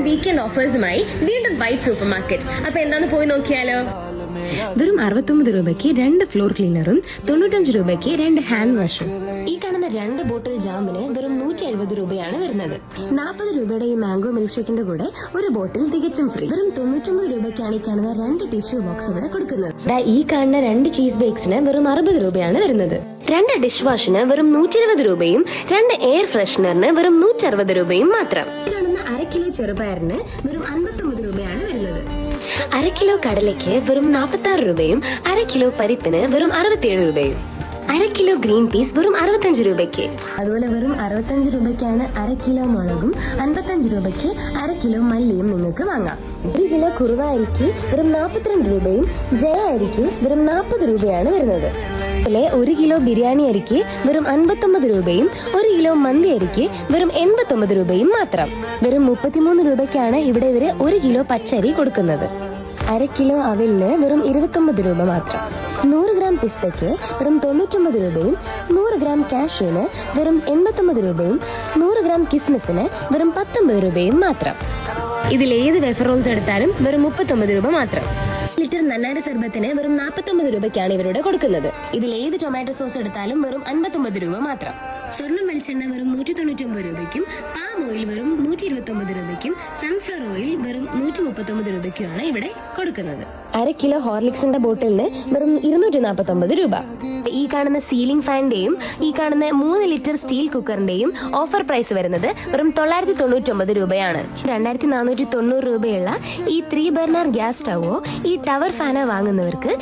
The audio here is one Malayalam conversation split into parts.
വീക്കെൻഡ് ഓഫേഴ്സുമായി വീണ്ടും വൈറ്റ് സൂപ്പർ മാർക്കറ്റ്. അപ്പൊ എന്താന്ന് പോയി നോക്കിയാലോ? വെറും 69 രൂപയ്ക്ക് 2 ഫ്ലോർ ക്ലീനറും 95 രൂപയ്ക്ക് 2 ഹാൻഡ് വാഷും. ഈ കാണുന്ന 2 ബോട്ടിൽ ജാമിന് വെറും 170 രൂപയാണ് വരുന്നത്. 40 രൂപയുടെ ഈ മാംഗോ മിൽക്ക് ഷേക്കിന്റെ കൂടെ ഒരു ബോട്ടിൽ തികച്ചും ഫ്രീ. വെറും 99 രൂപയ്ക്കാണ് ഈ കാണുന്ന 2 ടിഷ്യൂ ബോക്സ് ഇവിടെ കൊടുക്കുന്നത്. ഈ കാണുന്ന 2 ചീസ് ബേക്സിന് വെറും 60 രൂപയാണ് വരുന്നത്. 2 ഡിഷ് വാഷിന് വെറും 120 രൂപയും 2 എയർ ഫ്രഷ്നറിന് വെറും 160 രൂപയും മാത്രം. ഈ കാണുന്ന 1/2 കിലോ ചെറുപയറിന് വെറും 59 രൂപയാണ് വരുന്നത്. 1/2 കിലോ കടലയ്ക്ക് വെറും 46 രൂപയും 1/2 കിലോ പരിപ്പിന് വെറും 67 രൂപയും. 1/2 കിലോ ഗ്രീൻ പീസ് വെറും 65 രൂപയ്ക്ക്. അതുപോലെ വെറും 65 രൂപയ്ക്കാണ് 1/2 കിലോ മുളകും 55 രൂപയ്ക്ക് 1/2 കിലോ മല്ലിയും നിങ്ങൾക്ക് വാങ്ങാം. 1 കിലോ കുറുവ അരിക്ക് വെറും 42 രൂപയും ജയ അരിക്ക് വെറും 40 രൂപയാണ് വരുന്നത്. അതുപോലെ 1 കിലോ ബിരിയാണി അരിക്ക് വെറും 59 രൂപയും 1 കിലോ മന്തി അരിക്ക് വെറും 89 രൂപയും മാത്രം. വെറും 33 രൂപയ്ക്കാണ് ഇവിടെ ഇവര് 1 കിലോ പച്ചരി കൊടുക്കുന്നത്. 1/2 കിലോ അവിലിന് വെറും 29 രൂപ മാത്രം. 100 ഗ്രാം പിസ്തയ്ക്ക് വെറും 99 രൂപയും 100 ഗ്രാം കാഷ്യൂന് വെറും 89 രൂപയും 100 ഗ്രാം കിസ്മിസിന് വെറും 19 രൂപയും മാത്രം. ഇതിലേത് വെഫർ റോൾസ് എടുത്താലും വെറും 39 രൂപ മാത്രം. ലിറ്റർ നന്നാരി സർബത്തിന് വെറും 49 രൂപയ്ക്കാണ് ഇവരുടെ കൊടുക്കുന്നത്. ഇതിലേത് ടൊമാറ്റോ സോസ് എടുത്താലും വെറും 59 രൂപ മാത്രം. സ്വർണ്ണം വെളിച്ചെണ്ണ വെറും 199 രൂപയ്ക്കും പാം ഓയിൽ വെറും 129 രൂപയ്ക്കും സൺഫ്ലവർ ഓയിൽ വെറും 139 രൂപയ്ക്കുമാണ് ഇവിടെ കൊടുക്കുന്നത്. 1/2 കിലോ ഹോർലിക്സിന്റെ ബോട്ടിലിന് വെറും 249 രൂപ. ഈ കാണുന്ന സീലിംഗ് ഫാനിന്റെയും ഈ കാണുന്ന 3 ലിറ്റർ സ്റ്റീൽ കുക്കറിന്റെയും ഓഫർ പ്രൈസ് വരുന്നത് വെറും 999 രൂപയാണ്. 2490 രൂപയുള്ള ഈ 3 ബർണർ ഗ്യാസ് സ്റ്റവോ ഈ ടവർ ഫാനോ വാങ്ങുന്നവർക്ക്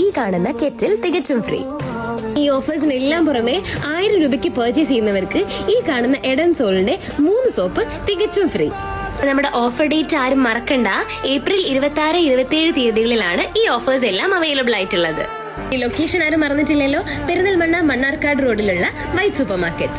ഈ കാണുന്ന കെറ്റിൽ തികച്ചും ഫ്രീ. ഈ ഓഫേഴ്സിനെല്ലാം പുറമെ 1000 രൂപയ്ക്ക് പർച്ചേസ് ചെയ്യുന്നവർക്ക് ഈ കാണുന്ന എഡൻ സോളിന്റെ 3 സോപ്പ് തികച്ചും ഫ്രീ. നമ്മുടെ ഓഫർ ഡേറ്റ് ആരും മറക്കണ്ട. ഏപ്രിൽ 26, 27 തീയതികളിലാണ് ഈ ഓഫേഴ്സ് എല്ലാം അവൈലബിൾ ആയിട്ടുള്ളത്. ഈ ലൊക്കേഷൻ ആരും മറന്നിട്ടില്ലല്ലോ. പെരിന്തൽമണ്ണ മണ്ണാർക്കാട് റോഡിലുള്ള വൈറ്റ് സൂപ്പർ മാർക്കറ്റ്.